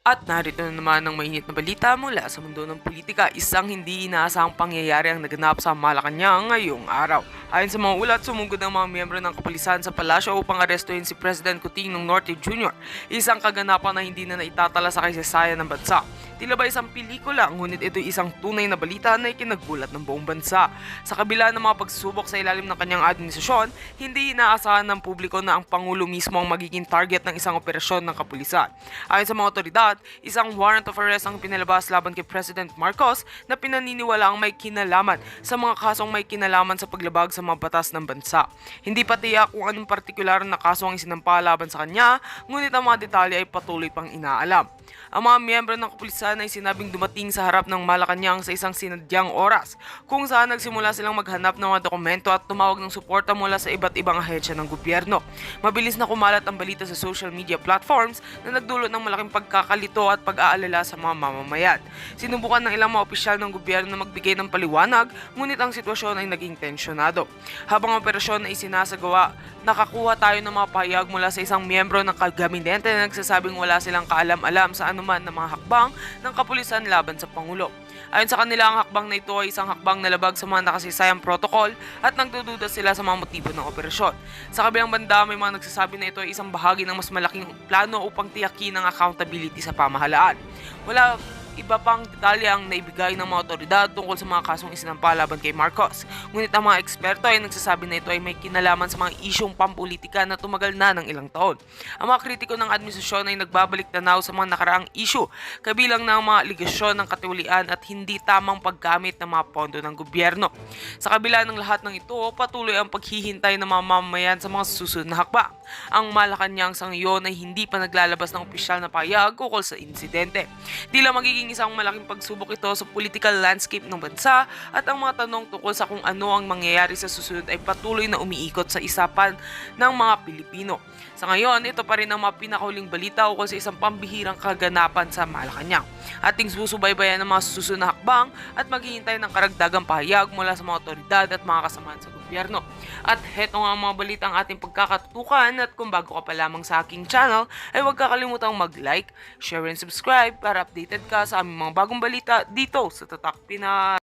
At narito na naman ang mainit na balita mula sa mundo ng politika. Isang hindi inaasahang pangyayari ang naganap sa Malacanang ngayong araw. Ayon sa mga ulat, sumugod ang mga miyembro ng kapulisan sa palasyo upang arestuhin si President Coutinho Norte Jr. Isang kaganapan na hindi na naitatala sa kasaysayan ng bansa. Tila ba isang pelikula, ngunit ito isang tunay na balita na ikinagbulat ng buong bansa. Sa kabila ng mga pagsubok sa ilalim ng kanyang administrasyon, hindi inaasahan ng publiko na ang Pangulo mismo ang magiging target ng isang operasyon ng kapulisan. Ayon sa mga otoridad, isang warrant of arrest ang pinalabas laban kay President Marcos na pinaniniwalaang may kinalaman sa mga kasong may kinalaman sa paglabag sa mga batas ng bansa. Hindi pa tiyak kung anong partikular na kaso ang isinampa laban sa kanya, ngunit ang mga detalye ay patuloy pang inaalam. Ang mga miyembro ng kapulisan ay sinabing dumating sa harap ng Malacanang sa isang sinadyang oras, kung saan nagsimula silang maghanap ng mga dokumento at tumawag ng suporta mula sa iba't ibang ahensya ng gobyerno. Mabilis na kumalat ang balita sa social media platforms na nagdulot ng malaking pagkakalito at pag-aalala sa mga mamamayan. Sinubukan ng ilang mga opisyal ng gobyerno na magbigay ng paliwanag, ngunit ang sitwasyon ay naging tensyonado. Habang ang operasyon ay sinasagawa, nakakuha tayo ng mga pahayag mula sa isang miyembro ng gabinete na nagsasabing wala silang kaalam-alam sa anuman na mga hakbang ng kapulisan laban sa Pangulo. Ayon sa kanila, ang hakbang na ito ay isang hakbang na labag sa mga nakasaysayang protokol at nagdududa sila sa mga motibo ng operasyon. Sa kabilang banda, may mga nagsasabi na ito ay isang bahagi ng mas malaking plano upang tiyakin ang accountability sa pamahalaan. Wala iba pang detalye ang naibigay ng mga otoridad tungkol sa mga kasong isinampa laban kay Marcos. Ngunit ang mga eksperto ay nagsasabi na ito ay may kinalaman sa mga isyong pampolitika na tumagal na ng ilang taon. Ang mga kritiko ng administrasyon ay nagbabalik tanaw sa mga nakaraang isyu, kabilang ng mga aligasyon ng katiwalian at hindi tamang paggamit ng mga pondo ng gobyerno. Sa kabila ng lahat ng ito, patuloy ang paghihintay ng mga mamamayan sa mga susunod na hakbang. Ang Malacanang sa ngayon ay hindi pa naglalabas ng opisyal na pahayag ukol sa insidente. Tila magiging isang malaking pagsubok ito sa political landscape ng bansa at ang mga tanong tungkol sa kung ano ang mangyayari sa susunod ay patuloy na umiikot sa isapan ng mga Pilipino. Sa ngayon, ito pa rin ang mga pinakahuling balita ukol sa isang pambihirang kaganapan sa Malacanang. Ating susubaybayan ang mga susunod na hakbang at maghihintay ng karagdagang pahayag mula sa mga otoridad at mga kasamahan sa gobyerno. At heto nga ang mga balita ang ating pagkakatutukan at kung bago ka pa lamang sa aking channel ay huwag kakalimutang mag-like, share and subscribe para updated ka sa aming mga bagong balita dito sa Tatak Pinas.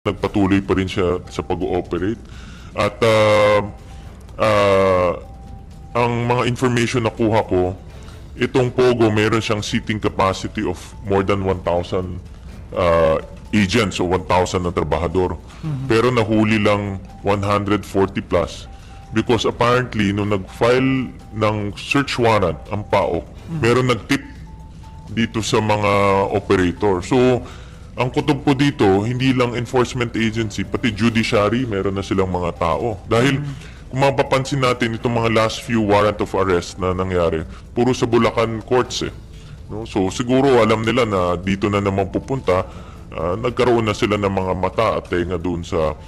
Nagpatuloy pa rin siya sa pag-ooperate. At ang mga information na kuha ko, itong Pogo meron siyang seating capacity of more than 1,000 agents o 1,000 na trabahador. Pero nahuli lang 140 plus because apparently nung nag-file ng search warrant ang PAOK, meron nag-tip dito sa mga operator. So, ang kutob po dito, hindi lang enforcement agency, pati judiciary, meron na silang mga tao. Dahil kung mapapansin natin itong mga last few warrant of arrest na nangyari, puro sa Bulacan courts eh. No? So siguro alam nila na dito na naman pupunta, nagkaroon na sila ng mga mata at tenga doon sa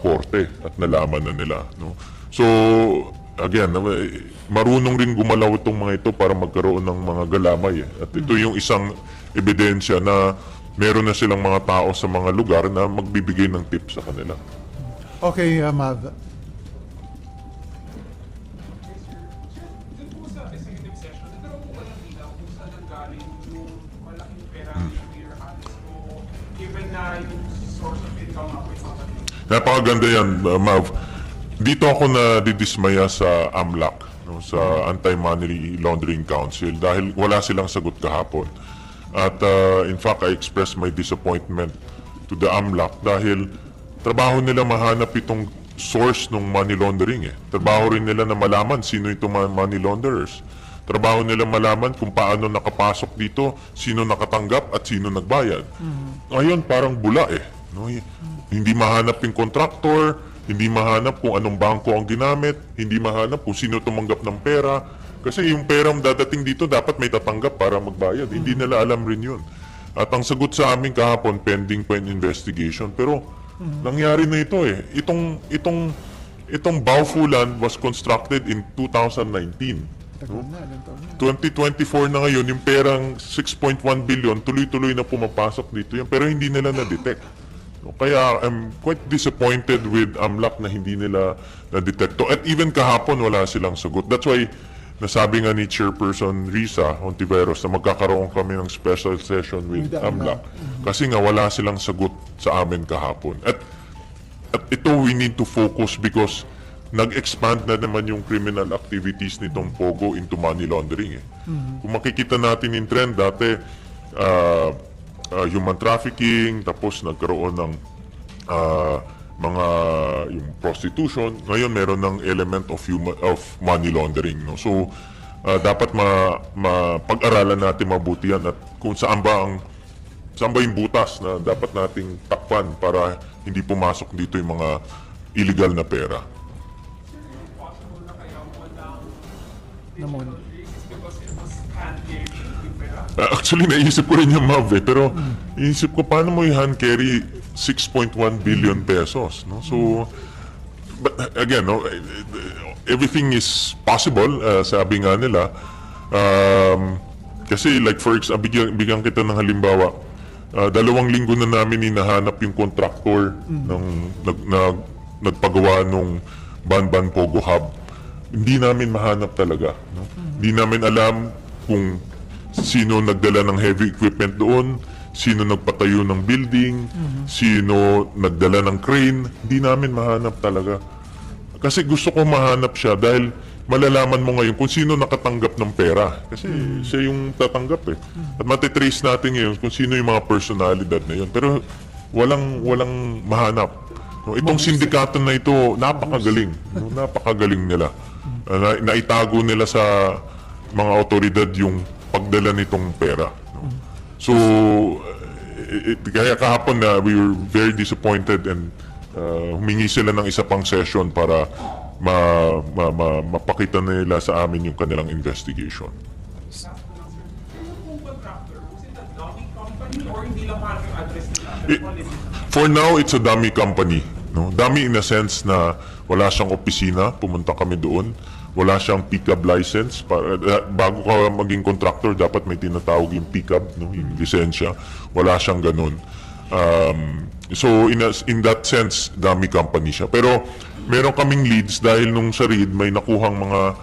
korte at nalaman na nila. No? So again, marunong rin gumalaw itong mga ito para magkaroon ng mga galamay. At ito yung isang ebidensya na meron na silang mga tao sa mga lugar na magbibigay ng tips sa kanila. Okay, Mav. Dito po sa executive session, nagkaroon po ba ng ilaw kung saan nanggaling yung malaking pera ni Mayor Alice o given na yung source of income ako ay kapatid? Napakaganda yan, Mav. Dito ako na didismaya sa AMLAC, no, sa Anti-Money Laundering Council dahil wala silang sagot kahapon. At in fact, I expressed my disappointment to the AMLAC dahil trabaho nila mahanap itong source ng money laundering. Trabaho rin nila na malaman sino itong mga money launderers. Trabaho nila malaman kung paano nakapasok dito, sino nakatanggap at sino nagbayad. Ngayon, parang bula no? Hindi mahanap yung contractor, hindi mahanap kung anong bangko ang ginamit, hindi mahanap kung sino tumanggap ng pera. Kasi yung perang dadating dito dapat may tatanggap para magbayad. Hindi nila alam rin yun. At ang sagot sa amin kahapon, pending pa yung investigation. Pero nangyari na ito eh. Itong Baofulan was constructed in 2019. Tagal na, ilang taon na. 2024 na ngayon, yung perang 6.1 billion, tuloy-tuloy na pumapasok dito yan, pero hindi nila na-detect. No, kaya I'm quite disappointed with AMLAC na hindi nila na-detect. At even kahapon, wala silang sagot. That's why, nasabi nga ni Chairperson Risa Hontiveros na magkakaroon kami ng special session with With the AMLAC. Kasi nga wala silang sagot sa amin kahapon. At ito we need to focus because nag-expand na naman yung criminal activities nitong Pogo into money laundering. Kung makikita natin yung trend, dati human trafficking, tapos nagkaroon ng mga yung prostitution. Ngayon meron ng element of money laundering. No? So, dapat mapag-aralan natin mabuti yan at kung saan ba yung butas na dapat nating takpan para hindi pumasok dito yung mga illegal na pera. Possible na kaya walang Naman. because it was hand carry yung pera. Actually, naisip ko rin yung Mav pero inisip ko paano mo i-hand carry 6.1 billion pesos. No? So, but again, no, everything is possible, sabi nga nila. Kasi like for example, bigyan kita ng halimbawa, 2 linggo na namin hinahanap yung contractor ng nagpagawa nung Banban Pogo Hub. Hindi namin mahanap talaga. No? Hindi namin alam kung sino nagdala ng heavy equipment doon, sino nagpatayo ng building, sino nagdala ng crane. Hindi namin mahanap talaga. Kasi gusto ko mahanap siya dahil malalaman mo ngayon kung sino nakatanggap ng pera. Kasi siya yung tatanggap eh. At matitrace natin ngayon kung sino yung mga personalidad na yun. Pero walang mahanap. No, itong sindikato na ito, napakagaling. No, napakagaling nila. Naitago nila sa mga otoridad yung pagdala nitong pera. No. So, kaya kahapon na we were very disappointed and humingi sila ng isa pang session para mapakita nila sa amin yung kanilang investigation. Sino pong contractor? Was it a dummy company or hindi lang parang yung address nila? What is it? For now, it's a dummy company. No? Dummy in a sense na wala siyang opisina, pumunta kami doon. Wala siyang pick-up license. Bago ka maging contractor, dapat may tinatawag yung pick-up, no? Yung lisensya. Wala siyang ganun. So in that sense, dummy company siya. Pero meron kaming leads dahil nung sa RID may nakuhang mga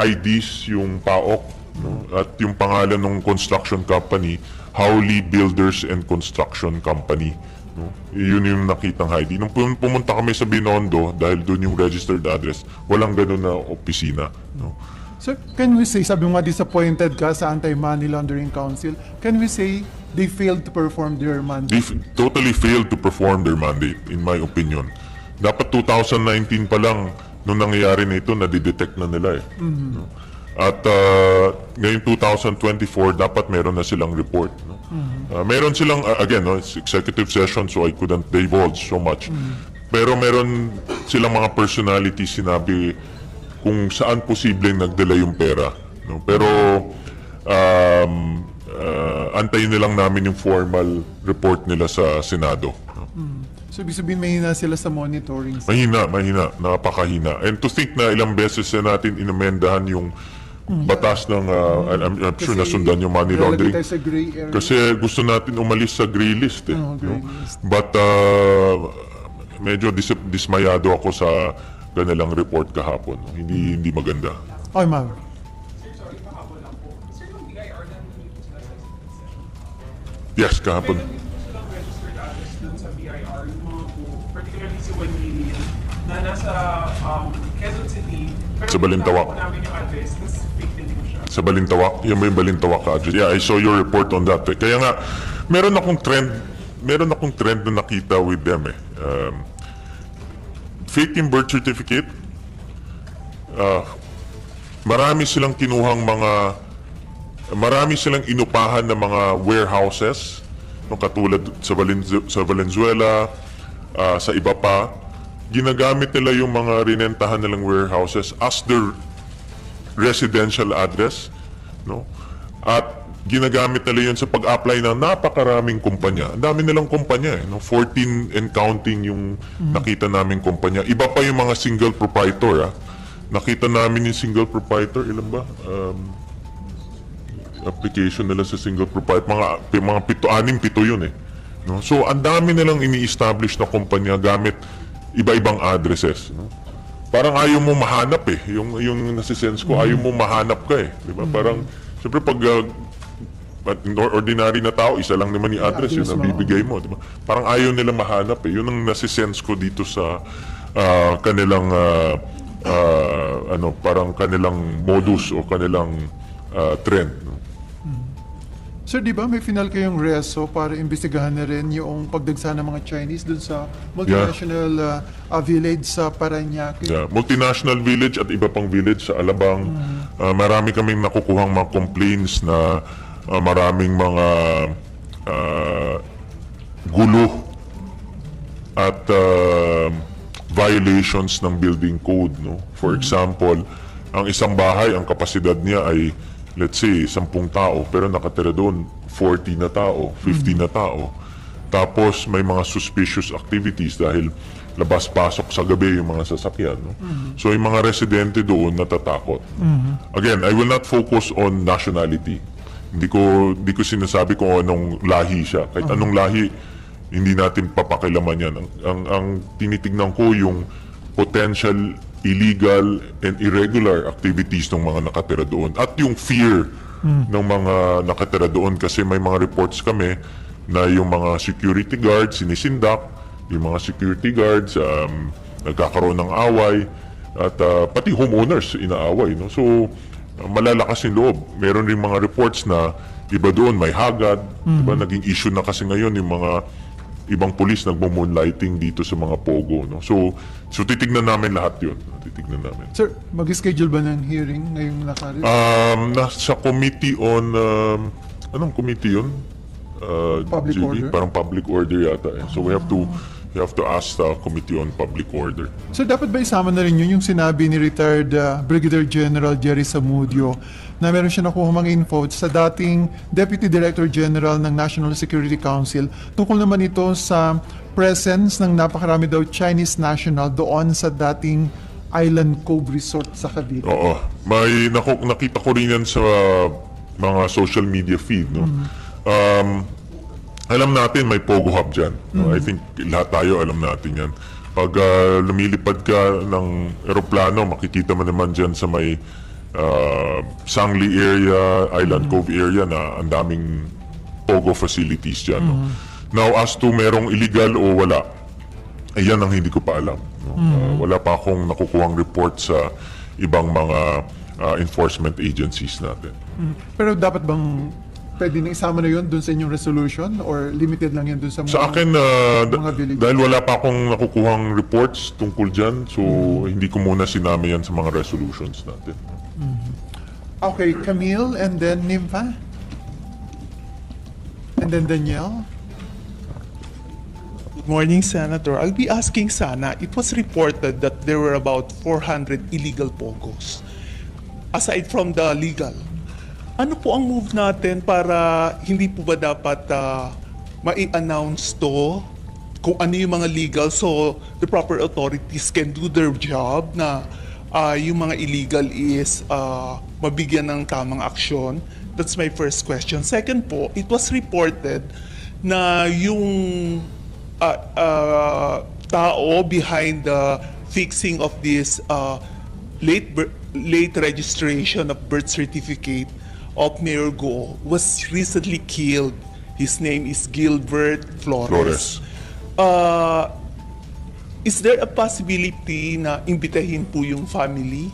IDs yung PAOK, no? At yung pangalan ng construction company, Howley Builders and Construction Company. No? Yun yung nakitang ID. Nung pumunta kami sa Binondo, dahil doon yung registered address, walang ganun na opisina. No? Sir, can we say, sabi mo nga disappointed ka sa Anti-Money Laundering Council, can we say they failed to perform their mandate? They totally failed to perform their mandate, in my opinion. Dapat 2019 pa lang, nung nangyayari na ito, nadidetect na nila eh. No? At ngayon 2024, dapat meron na silang report. No? Meron silang, again, no, it's executive session so I couldn't divulge so much. Pero meron silang mga personalities sinabi kung saan posibleng nagdala yung pera. No? Pero antayin nilang namin yung formal report nila sa Senado. No? So, ibig sabihin mahina sila sa monitoring. Mahina, napakahina. And to think na ilang beses na natin inamendahan yung batas ng, I'm sure nasundan yung money laundering. Tayo sa gray area. Kasi gusto natin umalis sa gray list eh. Gray no? list. But medyo dismayado ako sa kanilang report kahapon. No? Hindi maganda. Okay, ma'am. Sir, sorry, pahabol lang po. Sir, yung BIR na nandito sila sa session. Yes, kahapon. Meron din po silang registered address dun sa BIR, yung mga po, particularly si Juan Lilian, na nasa Quezon City. Pero Sa Balintawak. nakita po namin yung address, tapos fake din po siya. Sa Balintawak, yan ba yung Balintawak address? Yeah, I saw your report on that. Eh. Kaya nga, meron akong trend na nakita with them eh. Fake yung birth certificate, marami silang inupahan ng mga warehouses, no, katulad sa Valenzuela, sa iba pa. Ginagamit nila yung mga rinentahan nilang warehouses as their residential address, no? At ginagamit nila yun sa pag-apply ng napakaraming kumpanya. Ang dami nilang kumpanya eh, no? 14 and counting yung nakita naming kumpanya. Iba pa yung mga single proprietor, nakita namin yung single proprietor, ilan ba? Application nila sa single proprietor, mga pito yun eh. No? So, ang dami nilang ini-establish na kumpanya gamit iba-ibang addresses. No? Parang ayaw mo mahanap eh. Yung nasisense ko, ayaw mo mahanap ka eh. Di ba? Parang, siyempre pag ordinary na tao, isa lang naman yung address, yun ang bibigay mo. Di ba? Parang ayaw nila mahanap eh. Yun ang nasisense ko dito sa kanilang, parang kanilang modus o kanilang trend. No? Sir, di ba may final kayong reso para imbestigahan na rin yung pagdagsa ng mga Chinese dun sa multinational village sa Parañaque? Yeah, multinational village at iba pang village sa Alabang. Marami kaming nakukuhang mga complaints na maraming mga gulo at violations ng building code. No? For example, ang isang bahay, ang kapasidad niya ay let's say, 10 tao, pero nakatira doon 40 na tao, 50 na tao. Tapos may mga suspicious activities dahil labas-pasok sa gabi yung mga sasakyan. No? So yung mga residente doon natatakot. Again, I will not focus on nationality. Hindi ko sinasabi kung anong lahi siya. Kahit anong lahi, hindi natin papakilaman yan. Ang tinitignan ko yung potential illegal and irregular activities ng mga nakatira doon at yung fear ng mga nakatira doon kasi may mga reports kami na yung mga security guards sinisindak, yung mga security guards nagkakaroon ng away at pati homeowners inaaway. No? So malalakas yung loob. Meron rin mga reports na iba doon may hagad. Diba? Naging issue na kasi ngayon yung mga ibang pulis nagmo-moonlighting dito sa mga pogo. No? So titignan namin lahat yun. Titignan namin. Sir, mag-schedule ba ng hearing ngayong lakarin? Nasa committee on... anong committee yun? Public GB? order? Parang public order yata. Eh. So we have to ask the committee on public order. So dapat ba isama na rin yun yung sinabi ni retired Brigadier General Jerry Zamudio na meron siya nakuha mga info sa dating Deputy Director General ng National Security Council tungkol naman ito sa presence ng napakarami daw Chinese national doon sa dating Island Cove Resort sa Cavite. Oo. Nakita ko rin yan sa mga social media feed. No? Alam natin may Pogo Hub dyan. No? I think lahat tayo alam natin yan. Pag lumilipad ka ng eroplano, makikita mo naman dyan sa may Sangli area, Island Cove area na ang daming Pogo facilities dyan. No? Now, as to merong illegal o wala, ayan ang hindi ko pa alam. No? Wala pa akong nakukuhang report sa ibang mga enforcement agencies natin. Pero dapat bang pwede na isama na yun dun sa inyong resolution or limited lang yan dun sa mga... Sa akin, mga village? dahil wala pa akong nakukuhang reports tungkol dyan, so hindi ko muna sinama yan sa mga resolutions natin. Okay, Camille and then Nympha? And then Danielle? Good morning, Senator. I'll be asking sana, it was reported that there were about 400 illegal pogos. Aside from the legal, ano po ang move natin para hindi po ba dapat mai-announce to kung ano yung mga legal so the proper authorities can do their job na yung mga illegal is mabigyan ng tamang aksyon? That's my first question. Second po, it was reported na yung tao behind the fixing of this late registration of birth certificate of Mayor Go was recently killed. His name is Gilbert Flores. Is there a possibility na imbitahin po yung family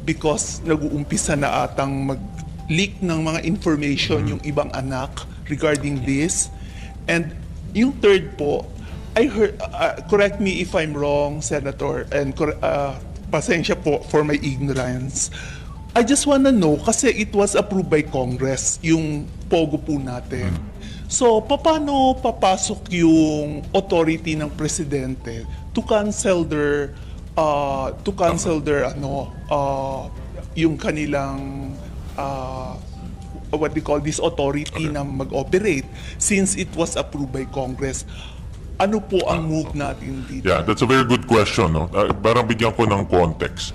because nag-uumpisa na atang mag-leak ng mga information yung ibang anak regarding this? And yung third po, I heard, correct me if I'm wrong, Senator, and pasensya po for my ignorance. I just wanna know, kasi it was approved by Congress, yung POGO po natin. So, paano papasok yung authority ng presidente to cancel their yung kanilang what they call this authority na mag-operate since it was approved by Congress? Ano po ang move natin dito? Yeah, that's a very good question. No? Parang bigyan ko ng context.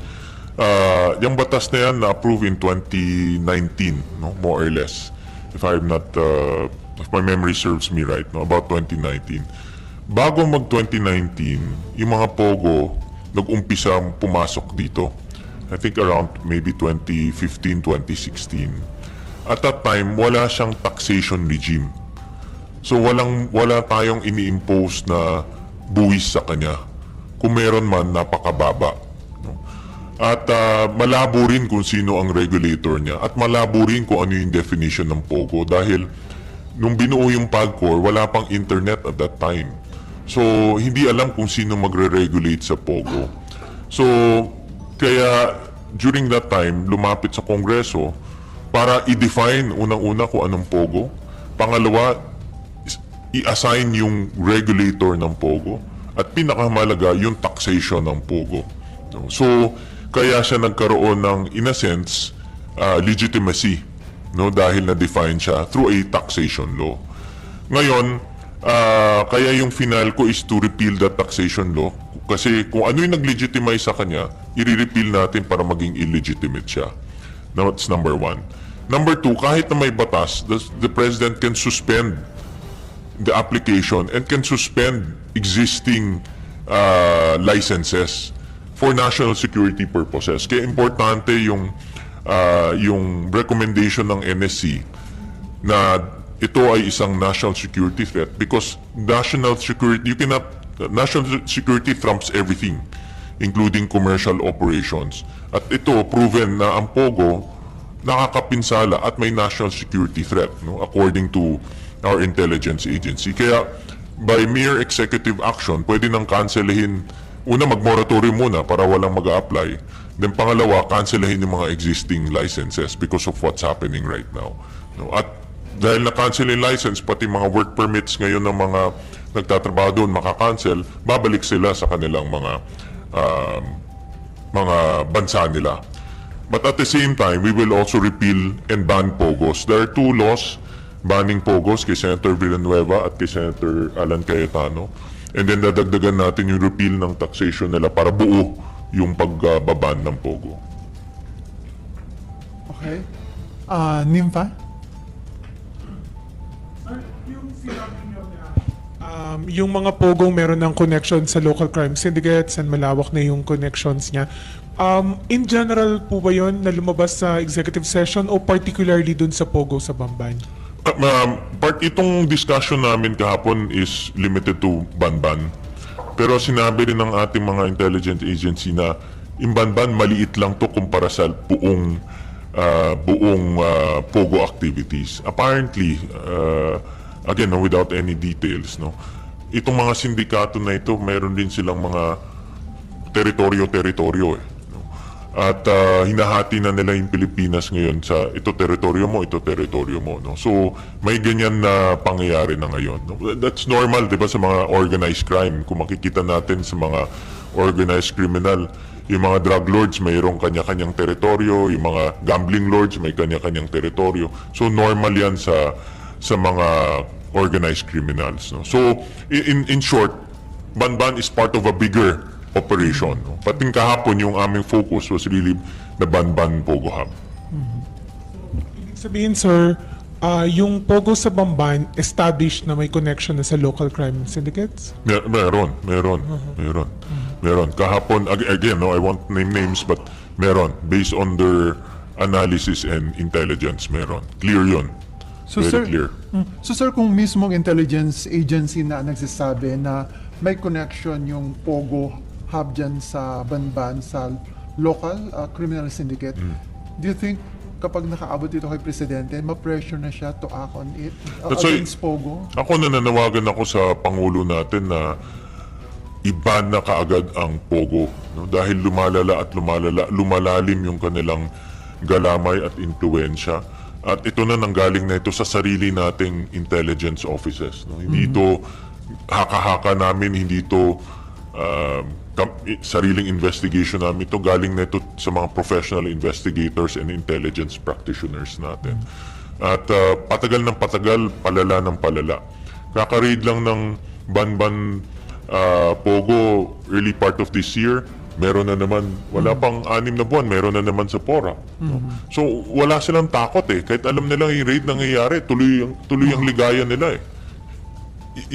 yung batas na yan na-approve in 2019, no? More or less. If my memory serves me right, no? About 2019. Bago mag 2019, yung mga Pogo nag-umpisa pumasok dito. I think around maybe 2015, 2016. At that time, wala siyang taxation regime. So wala tayong ini-impose na buwis sa kanya. Kung meron man, napakababa. No? At malabo rin kung sino ang regulator niya. At malabo rin kung ano yung definition ng Pogo. Dahil nung binuo yung PAGCOR, wala pang internet at that time. So hindi alam kung sino magre-regulate sa Pogo. So kaya during that time, lumapit sa Kongreso para i-define unang-una kung anong Pogo. Pangalawa, i-assign yung regulator ng Pogo. At pinakamalaga, yung taxation ng Pogo. So, kaya siya nagkaroon ng, in a sense, legitimacy. No? Dahil na-define siya through a taxation law. Ngayon, kaya yung final ko is to repeal that taxation law. Kasi kung ano yung nag-legitimize sa kanya, i-repeal natin para maging illegitimate siya. Now, that's number one. Number two, kahit na may batas, the President can suspend the application and can suspend existing licenses for national security purposes. Kaya importante yung recommendation ng NSC na ito ay isang national security threat because national security trumps everything, including commercial operations. At ito, proven na ang Pogo nakakapinsala at may national security threat, no, according to our intelligence agency. Kaya, by mere executive action, pwede nang cancelahin, una mag-moratorium muna para walang mag-a-apply. Then pangalawa, cancelahin yung mga existing licenses because of what's happening right now. No? At dahil na-cancel yung license, pati mga work permits ngayon ng mga nagtatrabaho doon makakancel, babalik sila sa kanilang mga bansa nila. But at the same time, we will also repeal and ban Pogos. There are two laws banning Pogos kay Senator Villanueva at kay Senator Alan Cayetano. And then dadagdagan natin yung repeal ng taxation nila para buo yung pagbaban ng Pogo. Okay. Nympha? Yung sinabi niyo na yung mga Pogong meron ng connection sa local crime syndicates and malawak na yung connections niya. In general po ba yun na lumabas sa executive session o particularly dun sa Pogo sa Bamban? Itong discussion namin kahapon is limited to Banban. Pero sinabi rin ng ating mga intelligence agency na yung Banban maliit lang to kumpara sa buong Pogo activities. Apparently, again, without any details, no, itong mga sindikato na ito, mayroon din silang mga teritoryo-teritoryo. No? At hinahati na nila yung Pilipinas ngayon sa ito teritoryo mo, ito teritoryo mo. No? So, may ganyan na pangyayari na ngayon. No? That's normal, di ba, sa mga organized crime. Kung makikita natin sa mga organized criminal, yung mga drug lords mayroong kanya-kanyang teritoryo, yung mga gambling lords may kanya-kanyang teritoryo. So normal yan sa mga organized criminals. No? So in short, Banban is part of a bigger operation. No? Pating kahapon yung aming focus was really the Banban Pogo Hub. Ibig sabihin, sir, yung Pogo sa Bamban established na may connection na sa local crime syndicates? Meron. Kahapon, again, no, I won't name names, but meron. Based on their analysis and intelligence, meron. Clear yun. So Very sir, clear. So sir, kung mismong intelligence agency na nagsasabi na may connection yung Pogo Hub dyan sa Banban, sa local criminal syndicate, do you think kapag nakaabot ito kay Presidente, ma-pressure na siya to act on it That's why- against Pogo? Ako nananawagan ako sa Pangulo natin na iban na kaagad ang Pogo. No? Dahil lumalalim yung kanilang galamay at impluensya. At ito na nanggaling na ito sa sarili nating intelligence offices. No? Hindi ito haka-haka namin, hindi ito sariling investigation namin. Ito galing na ito sa mga professional investigators and intelligence practitioners natin. At patagal ng patagal, palala ng palala. Kaka-raid lang ng Banban Pogo early part of this year, meron na naman, wala pang 6 na buwan, meron na naman sa Porac. No? So, wala silang takot eh. Kahit alam nilang yung raid nangyayari, tuloy ang ligaya nila eh.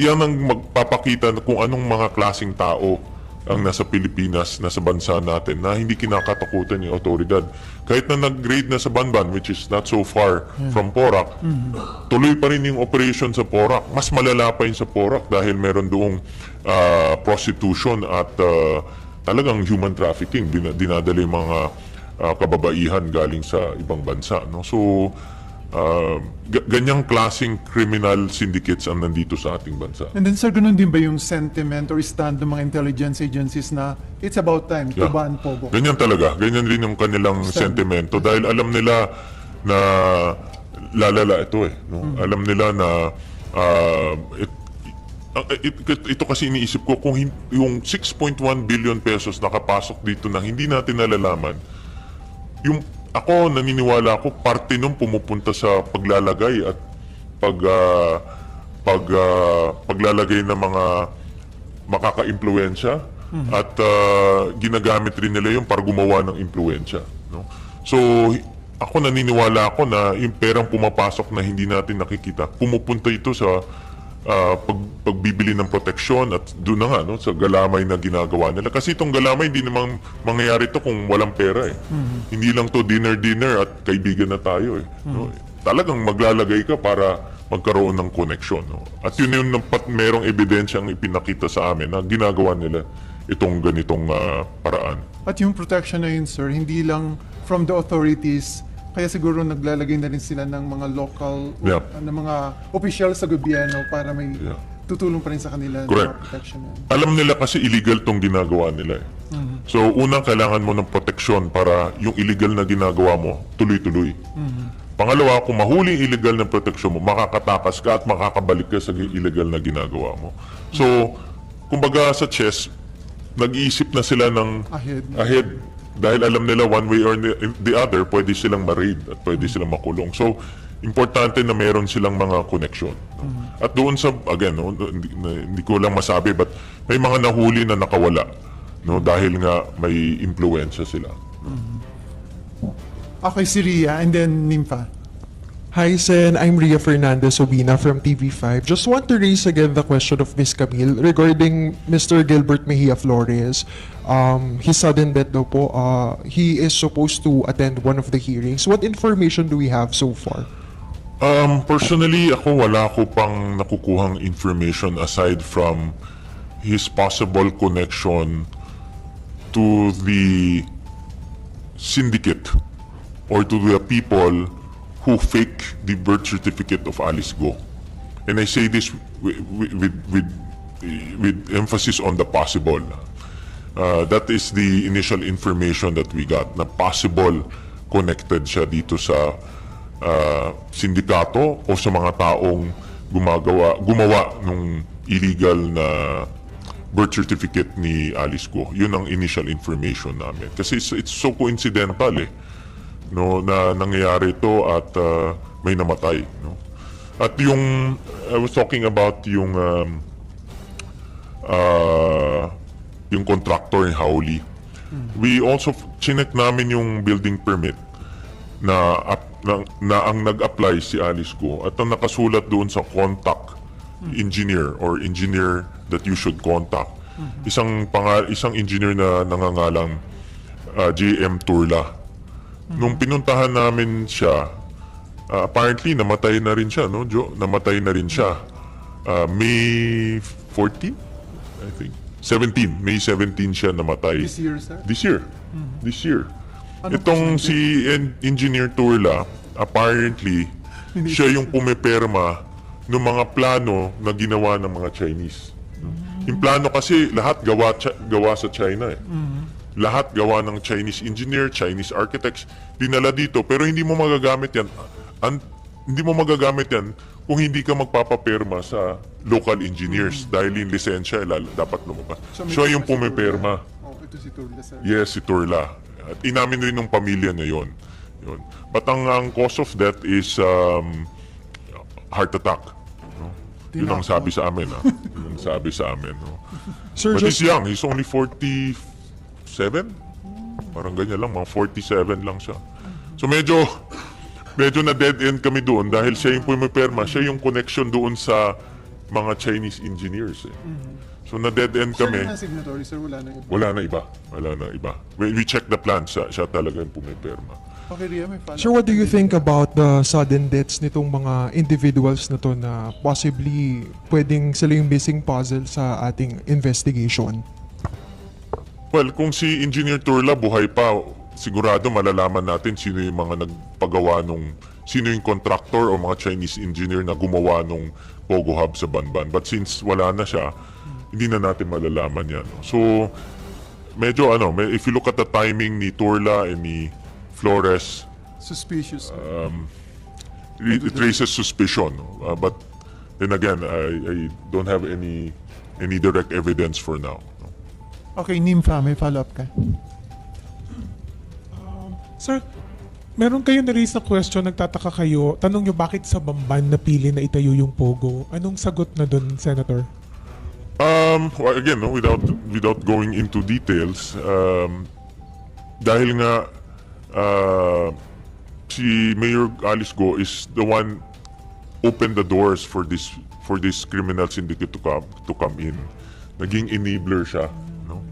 Yan ang magpapakita na kung anong mga klaseng tao ang nasa Pilipinas, nasa bansa natin, na hindi kinakatakutan yung otoridad. Kahit na nag-raid na sa Banban, which is not so far from Porac, tuloy pa rin yung operation sa Porac. Mas malala pa yun sa Porac dahil meron doong prostitution at talagang human trafficking. Dinadala yung mga kababaihan galing sa ibang bansa. No? So, ganyang klaseng criminal syndicates ang nandito sa ating bansa. And then sir, ganun din ba yung sentiment or stand ng mga intelligence agencies na it's about time to Yeah. ban Pogo? Ganyan talaga. Ganyan rin yung kanilang sentimento dahil alam nila na lalala ito eh. No? Alam nila na ito kasi iniisip ko kung yung 6.1 billion pesos nakapasok dito na hindi natin nalalaman, yung ako naniniwala ako parte nung pumupunta sa paglalagay at paglalagay ng mga makaka-impluwensya at ginagamit rin nila yun para gumawa ng impluwensya. No? So, ako naniniwala ako na yung perang pumapasok na hindi natin nakikita, pumupunta ito sa pagbibili ng proteksyon at doon na nga no, sa galamay na ginagawa nila. Kasi itong galamay, hindi namang mangyayari ito kung walang pera eh. Hindi lang to dinner at kaibigan na tayo eh. No? Talagang maglalagay ka para magkaroon ng koneksyon. No? At yun yung merong ebidensyang ipinakita sa amin na ginagawa nila itong ganitong paraan. At yung protection na yun sir, hindi lang from the authorities, kaya siguro naglalagay na rin sila ng mga local, Yep. ng mga opisyal sa gobyerno para may Yeah. tutulong pa rin sa kanila ng Correct. mga protection na yun. Alam nila kasi illegal tong ginagawa nila eh. So, unang kailangan mo ng proteksyon para yung illegal na ginagawa mo, tuloy-tuloy. Pangalawa, kung mahuli yung illegal na proteksyon mo, makakatakas ka at makakabalik ka sa illegal na ginagawa mo. So, kumbaga sa chess, nag-iisip na sila ng ahead. Dahil alam nila one way or the other, pwede silang ma-raid at pwede silang makulong. So, importante na meron silang mga connection. No? At doon sa, again, no, hindi ko lang masabi, but may mga nahuli na nakawala. No, dahil nga may impluensya sila. Okay, si Ria and then Nympha. Hi, Sen. I'm Ria Fernandez Obina from TV5. Just want to raise again the question of Ms. Camille regarding Mr. Gilbert Mejia Flores. His sudden death daw po, he is supposed to attend one of the hearings. What information do we have so far? Personally, wala ko pang nakukuhang information aside from his possible connection to the syndicate or to the people who fake the birth certificate of Alice Go. And I say this with emphasis on the possible. That is the initial information that we got, na possible connected siya dito sa sindikato o sa mga taong gumawa ng illegal na birth certificate ni Alice Go. Yun ang initial information namin. Kasi it's so coincidental eh. No, na nangyayari ito at may namatay. No? At yung, I was talking about yung contractor in Howley. We also, chinek namin yung building permit na ang nag-apply si Alice Go at ang nakasulat doon sa contact engineer or engineer that you should contact. Isang engineer na nangangalang JM Turla. Nung pinuntahan namin siya, apparently namatay na rin siya, no, Joe? Namatay na rin siya. May 14, I think. 17. May 17 siya namatay. This year, sir? This year. This year. Ano Itong si Engineer Turla, apparently, siya yung pumiperma ng mga plano na ginawa ng mga Chinese. Yung plano kasi lahat gawa sa China eh. Lahat gawa ng Chinese engineer, Chinese architects, dinala dito. Pero hindi mo magagamit yan. Hindi mo magagamit yan kung hindi ka magpapaperma sa local engineers dahil yung lisensya dapat lumabas. Siya yung pumiperma. Oh, ito si Turla, sir. Yes, si Turla. At inamin rin ng pamilya na yun. But ang cause of death is heart attack. No? Yun ang sabi sa amin. Yun ang sabi sa amin. No? Sir, But just he's young. He's only 40 47? Parang ganyan lang, mga 47 lang siya. So medyo na dead end kami doon dahil siya yung pumiperma, siya yung connection doon sa mga Chinese engineers. So na dead end Siya kami. na signatory, sir. Wala na iba. Wala na iba. We check the plan, siya talaga yung pumipirma. Okay, Ria, may follow-up. Sir, what do you think about the sudden deaths nitong mga individuals na to na possibly pwedeng sila yung missing puzzle sa ating investigation? Well, kung si Engineer Turla buhay pa, sigurado malalaman natin sino yung mga nagpagawa sino yung contractor o mga Chinese engineer na gumawa nung Pogo Hub sa Banban. But since wala na siya, hindi na natin malalaman yan. So, medyo if you look at the timing ni Turla and ni Flores, Suspicious. it raises suspicion. But then again, I don't have any direct evidence for now. Okay, Nympha, may follow-up ka. Sir, meron kayo na-raise na question, nagtataka kayo, tanong nyo bakit sa Bamban napili na itayo yung Pogo? Anong sagot na dun, Senator? Well, again, without going into details, dahil nga si Mayor Alice Go is the one opened the doors for this criminal syndicate to come in. Naging enabler siya, no?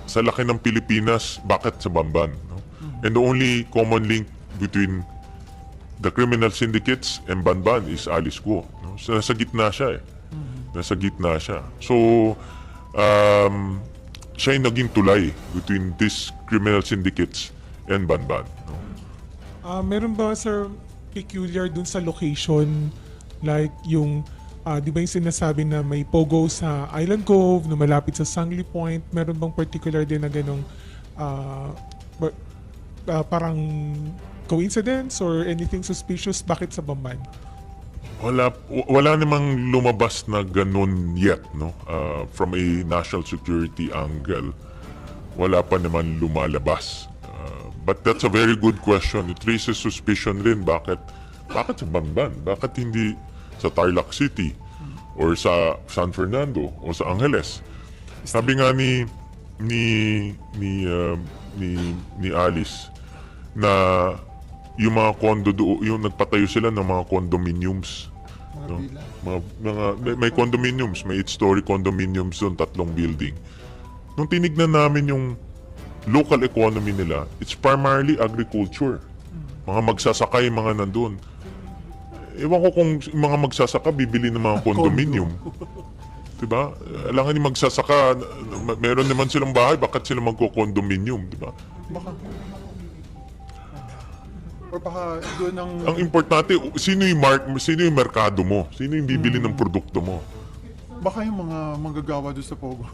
Sa laki ng Pilipinas, bakit sa Bamban, no? And the only common link between the criminal syndicates and Banban is Alice Go, no? So, nasa gitna siya. Nasa gitna siya. So, siya yung naging tulay between these criminal syndicates and Banban. No? Meron ba, sir, peculiar dun sa location? Like yung, di ba yung sinasabi na may Pogo sa Island Cove, na malapit sa Sangley Point? Meron bang particular din na ganong parang coincidence or anything suspicious? Bakit sa Bamban? Wala namang lumabas na ganun yet, no? From a national security angle, wala pa naman lumalabas. But that's a very good question. It raises suspicion rin. Bakit sa Bamban? Bakit hindi sa Tarlac City or sa San Fernando o sa Angeles? Sabi nga ni Alice na yung mga condo yung nagpatayo sila ng mga condominiums. No? May condominiums, may 8-story condominiums doon, 3 building. Nung tinignan namin yung local economy nila, it's primarily agriculture. Mga magsasaka yung mga nandun. Ewan ko kung yung mga magsasaka bibili ng mga condominium. Diba? Alangan yung magsasaka, meron naman silang bahay, bakit sila magko-condominium, diba? Or baka doon Ang importante, sino yung merkado mo? Sino yung bibili ng produkto mo? baka yung mga manggagawa doon sa Pogo.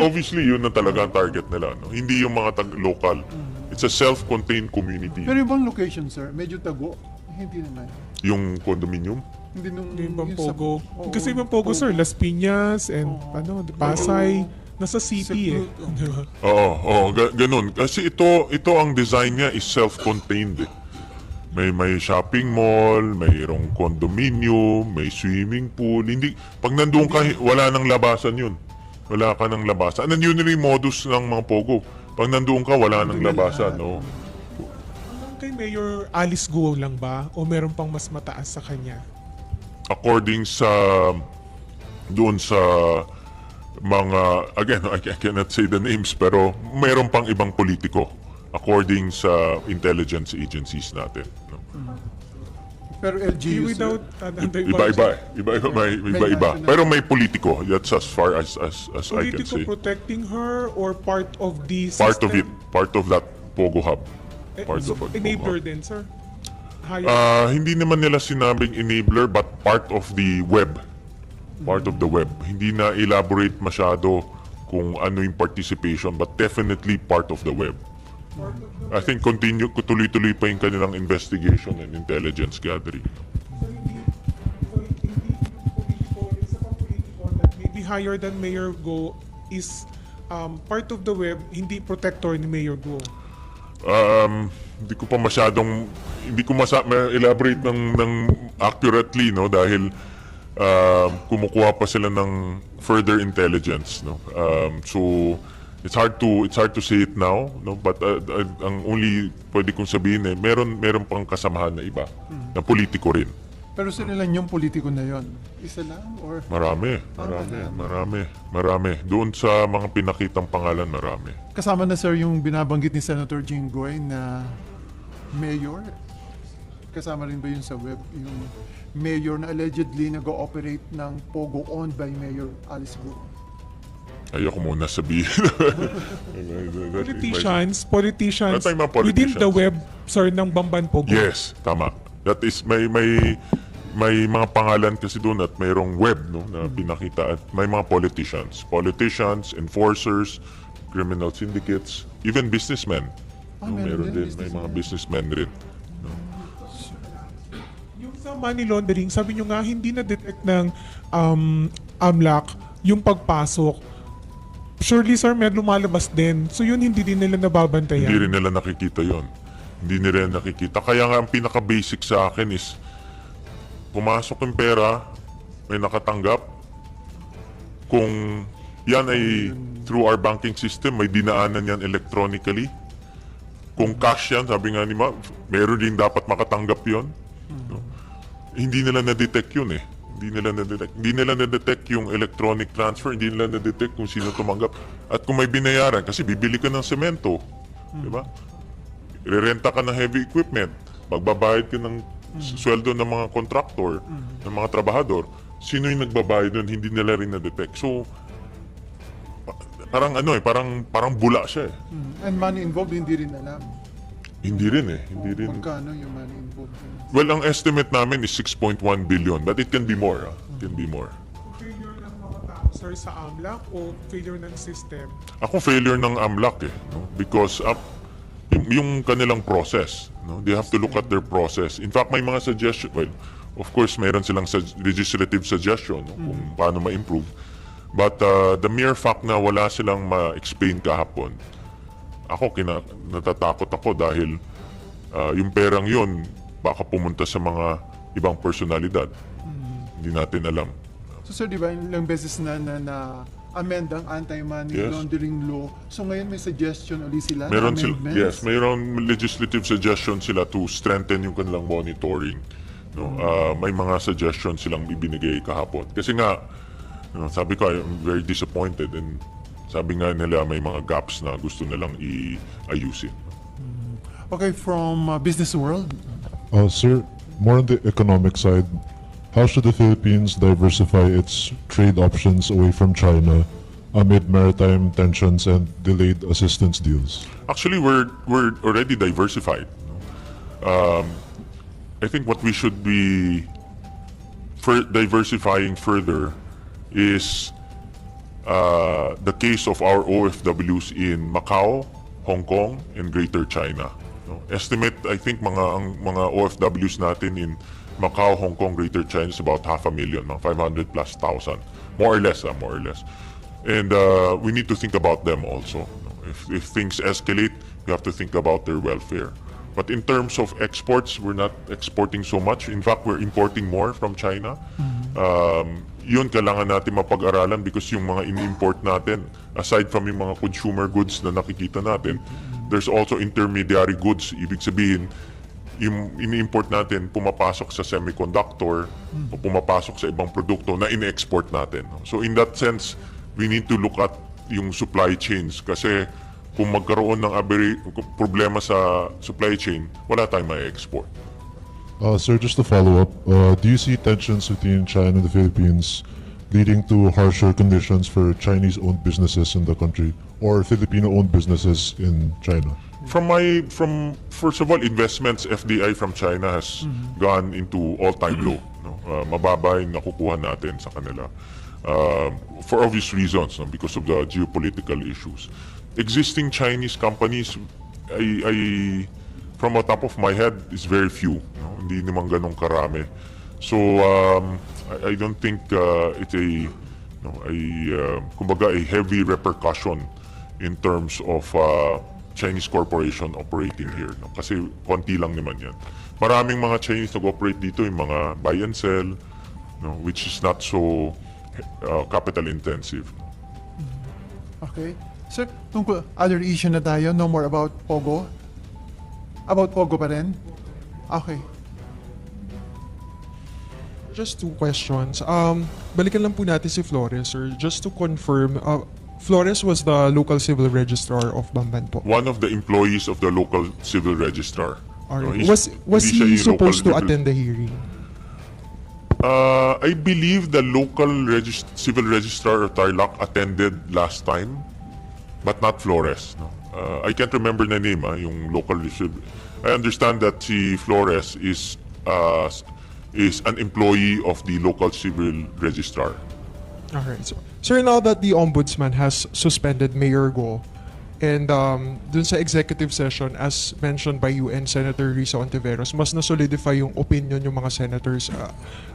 Obviously, yun na talaga ang target nila. No? Hindi yung mga local. It's a self-contained community. Pero yung bang location, sir? Medyo tago? Hindi naman. Yung condominium? Hindi nung... Yung bang yung sa- Pogo? Oo, Kasi yung Pogo, sir, Las Piñas and Pasay, nasa city eh. Secluded, Di ba? Oo, ganun. Kasi ito ang design niya is self-contained. May shopping mall, mayroong condominium, may swimming pool. Hindi, pag nandun ka, wala nang labasan yun. Wala ka nang labasan. Yun yung modus ng mga Pogo. Pag nandun ka, wala nang labasan. No? Kay Mayor Alice Guo lang ba? O meron pang mas mataas sa kanya? According sa doon sa mga, again, I cannot say the names, pero mayroon pang ibang politiko according sa intelligence agencies natin. No? Pero LGU, Without, Iba-iba. Pero may politiko. That's as far as I can politiko say. protecting her or part of the system? Part of it. Part of that Pogo Hub. Part of it, Enabler Pogo Hub. din, sir? Higher Hindi naman nila sinabing enabler but part of the web. Part of the web. Hindi na elaborate masyado kung ano yung participation but definitely part of the web. I think tuloy-tuloy pa yung kanilang investigation and intelligence gathering. maybe higher than Mayor Go is part of the web, hindi protector ni Mayor Go. Hindi ko pa masyadong elaborate ng accurately, no, dahil kumukuha pa sila ng further intelligence, no. So it's hard to say it now, no, but ang only pwede kong sabihin meron pang kasamahan na iba na politiko rin. Pero sino lang yung politiko na yon? Isa lang? Or Marami. Doon sa mga pinakitang pangalan, marami. kasama na sir yung binabanggit ni Senator Jinggoy na mayor? Kasama rin ba yun sa web? Yung mayor na allegedly nag-ooperate ng Pogo owned by Mayor Alice Go? Ayoko muna sabihin. Politicians Not mga within politicians. the web, ng Bamban Pogo. Yes, tama. That is may mga pangalan kasi doon at mayroong web, no, na pinakita at may mga politicians, enforcers, criminal syndicates, even businessmen. No, meron din, may mga businessmen rin. Yung sa money laundering, sabi nyo nga hindi na-detect ng AMLAC yung pagpasok. Surely sir, may lumalabas din. So yun hindi din nila nababantayan. Hindi rin nila nakikita yon. Hindi nila nakikita. Kaya nga ang pinaka-basic sa akin is pumasok yung pera, may nakatanggap. Kung yan ay through our banking system, may dinaanan yan electronically. Kung cash yan, sabi nga ni Ma, meron din dapat makatanggap yon. No? Hindi nila na-detect yun eh. Hindi nila na-detect yung electronic transfer, hindi nila na-detect kung sino tumanggap. At kung may binayaran, kasi bibili ka ng semento, di ba? Irerenta ka ng heavy equipment, magbabayad ka ng sweldo ng mga kontraktor, ng mga trabahador, sino yung nagbabayad doon, hindi nila rin na-detect. So, parang bula siya eh. And money involved, hindi rin alam. Hindi rin. Magkano yung money involved? Well, ang estimate namin is 6.1 billion, but it can be more. It can be more. Failure ng mga tao, sir, sa AMLAC o failure ng system? Ako failure ng AMLAC eh, no? Because yung kanilang process, no? They have to look at their process. In fact, may mga suggestion, well, of course, mayroon silang legislative suggestion, no? Kung paano ma-improve. But the mere fact na wala silang ma-explain kahapon, natatakot ako dahil yung perang yun, baka pumunta sa mga ibang personalidad. Hindi natin alam. So sir, di ba ilang beses na amend ang anti-money Yes. laundering law. So ngayon may suggestion ulit sila na Meron amendments? mayroon legislative suggestion sila to strengthen yung kanilang monitoring. No, may mga suggestions silang ibinigay kahapon. Kasi nga, sabi ko, I'm very disappointed and sabi nga nila may mga gaps na gusto nilang i-ayusin. Okay, from business world, Sir, more on the economic side, how should the Philippines diversify its trade options away from China amid maritime tensions and delayed assistance deals? Actually, we're already diversified. I think what we should be diversifying further is the case of our OFWs in Macau, Hong Kong, and Greater China. No? Estimate, I think, ang mga OFWs natin in Macau, Hong Kong, Greater China is about 500,000, mga 500,000+. More or less. And we need to think about them also. No? If things escalate, we have to think about their welfare. But in terms of exports, we're not exporting so much. In fact, we're importing more from China. Yun kailangan natin mapag-aralan because yung mga in-import natin, aside from yung mga consumer goods na nakikita natin, there's also intermediary goods. Ibig sabihin, yung in-import natin pumapasok sa semiconductor o pumapasok sa ibang produkto na in-export natin. So in that sense, we need to look at yung supply chains kasi kung magkaroon ng problema sa supply chain, wala tayong ma-export. Sir, just to follow up, do you see tensions between China and the Philippines leading to harsher conditions for Chinese-owned businesses in the country or Filipino-owned businesses in China? First of all, investments, FDI from China has gone into all-time low. No? Mababa yung nakukuha natin sa kanila. For obvious reasons, no? Because of the geopolitical issues. Existing Chinese companies, from the top of my head, is very few. No? Hindi naman ganun karami. So, I don't think it's kumbaga a heavy repercussion in terms of Chinese corporation operating here. No? Kasi konti lang naman yan. Maraming mga Chinese nag-operate dito, yung mga buy and sell, no? Which is not so capital intensive. okay. Sir, tungkol other issue na tayo, no more about Pogo? About Pogo pa rin? Okay. Just two questions. Balikan lang po natin si Flores, sir. Just to confirm, Flores was the local civil registrar of Bamban po. One of the employees of the local civil registrar. Alright. No, Was hindi siya he yung supposed to local civil- attend the hearing? I believe the local civil registrar of Tarlac attended last time, but not Flores. No? I can't remember the name, yung local civil. I understand that si Flores is an employee of the local civil registrar. Alright. So, sir, now that the ombudsman has suspended Mayor Go, and dun sa executive session, as mentioned by UN Senator Risa Ontiveros, mas na-solidify yung opinion yung mga senators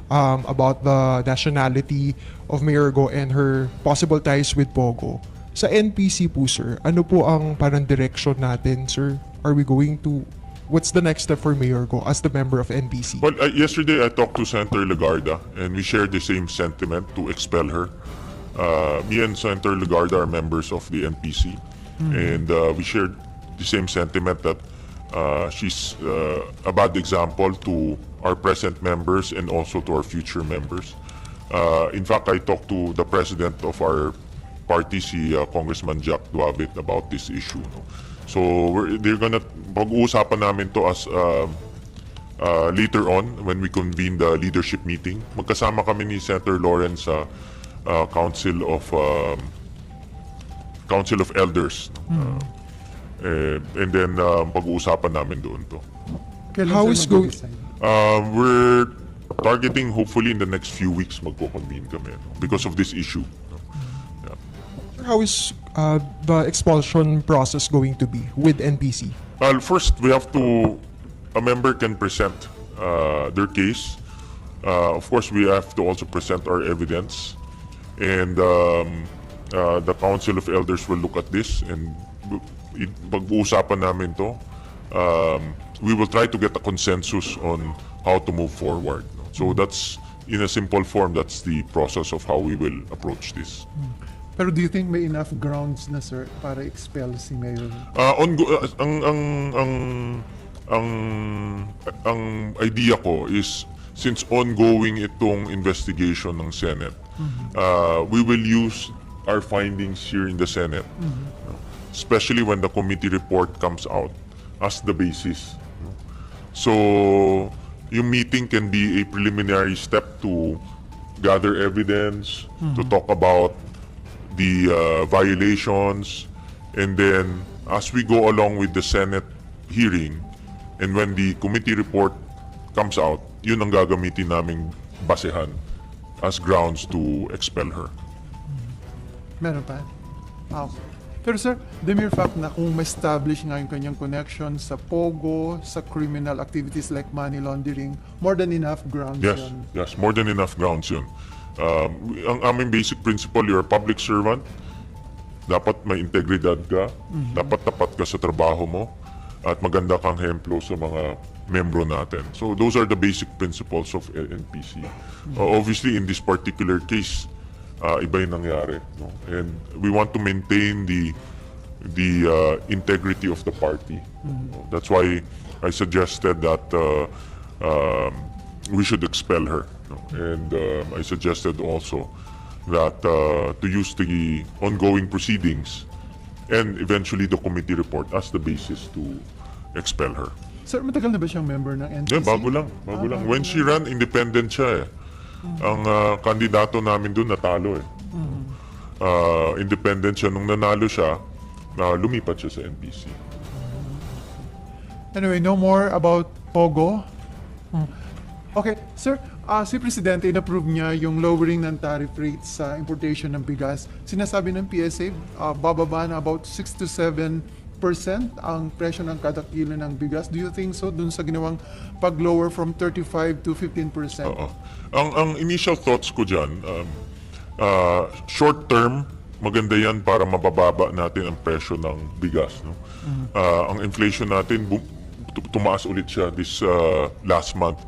about the nationality of Mayor Go and her possible ties with Pogo. Sa NPC po, sir, ano po ang parang direction natin, sir? Are we going to... What's the next step for Mayor Go as the member of NPC? Well, yesterday I talked to Senator Legarda and we shared the same sentiment to expel her. Me and Senator Legarda are members of the NPC, and we shared the same sentiment that she's a bad example to our present members and also to our future members. In fact, I talked to the president of our party, si Congressman Jack Duabit, about this issue. No? So they're gonna pag-uusapan namin to as later on when we convene the leadership meeting. Magkasama kami ni Senator Lawrence sa Council of Elders. And then pag-uusapan namin doon to. Kailan How sir is going- mag-decide? We're targeting hopefully in the next few weeks magko-convene kami because of this issue. How is the expulsion process going to be with NPC? Well, first we have to, a member can present their case. Of course, we have to also present our evidence, and the Council of Elders will look at this and pag-uusapan namin to. We will try to get a consensus on how to move forward. So that's, in a simple form, that's the process of how we will approach this. Pero do you think may enough grounds na, sir, para expel si Mayor? Ang idea ko is, since ongoing itong investigation ng Senate, we will use our findings here in the Senate, especially when the committee report comes out, as the basis. So, yung meeting can be a preliminary step to gather evidence, to talk about the violations, and then as we go along with the Senate hearing, and when the committee report comes out, yun ang gagamitin naming basehan as grounds to expel her. Meron pa? Pero sir, the mere fact na kung ma-establish nga yung kanyang connection sa Pogo, sa criminal activities like money laundering, more than enough grounds Yes, yun. yes, more than enough grounds yun. Ang aming basic principle, you're a public servant, dapat may integridad ka, dapat tapat ka sa trabaho mo, at maganda kang hemplo sa mga membro natin. So those are the basic principles of NPC. Obviously, in this particular case, iba yung nangyari. No? And we want to maintain the integrity of the party. That's why I suggested that we should expel her. No? And I suggested also that to use the ongoing proceedings and eventually the committee report as the basis to expel her. Sir, matagal na ba siyang member ng NPC? Yeah, bago lang. When she ran, independent siya eh. Ang kandidato namin doon natalo eh. Independent siya. Nung nanalo siya, lumipat siya sa NPC. Anyway, no more about Pogo. Okay, sir, si Presidente in-approve niya yung lowering ng tariff rates sa importation ng bigas. Sinasabi ng PSA, bababa na about 6 to 7% ang presyo ng kada kilo ng bigas. Do you think so dun sa ginawang pag-lower from 35 to 15%? Oo. Ang initial thoughts ko dyan, short term, maganda yan para mabababa natin ang presyo ng bigas. No? Ang inflation natin, tumaas ulit siya this last month.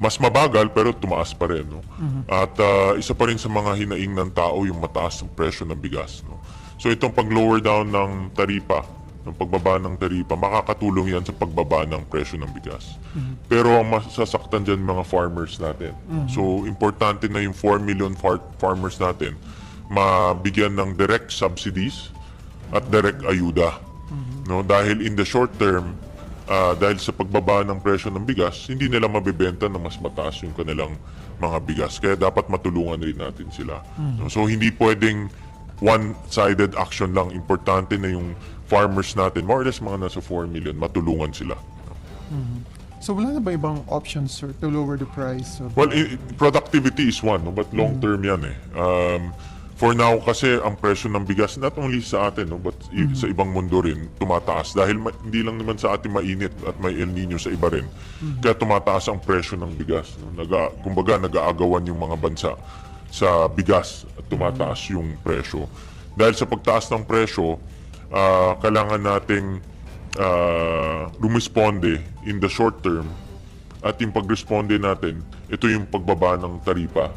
Mas mabagal pero tumaas pa rin. No? At isa pa rin sa mga hinaing ng tao yung mataas ng presyo ng bigas. No? So itong pag-lower down ng taripa, ng pagbaba ng taripa, makakatulong yan sa pagbaba ng presyo ng bigas. Pero ang masasaktan dyan mga farmers natin. So importante na yung 4 million farmers natin mabigyan ng direct subsidies at direct ayuda. No, dahil in the short term, dahil sa pagbaba ng presyo ng bigas, hindi nila mabibenta na mas mataas yung kanilang mga bigas. Kaya dapat matulungan rin natin sila. No, so hindi pwedeng one-sided action lang. Importante na yung farmers natin, more or less mga nasa 4 million, matulungan sila. So wala na ba ibang options, sir, to lower the price? Well, productivity is one, no? But long term yan eh. For now kasi ang presyo ng bigas not only sa atin no, but sa ibang mundo rin tumataas dahil hindi lang naman sa atin mainit at may El Nino sa iba rin. Kaya tumataas ang presyo ng bigas. No? Kumbaga nag-aagawan yung mga bansa sa bigas at tumataas yung presyo. Dahil sa pagtaas ng presyo, kailangan nating rumisponde in the short term at yung pagresponde natin, ito yung pagbaba ng taripa.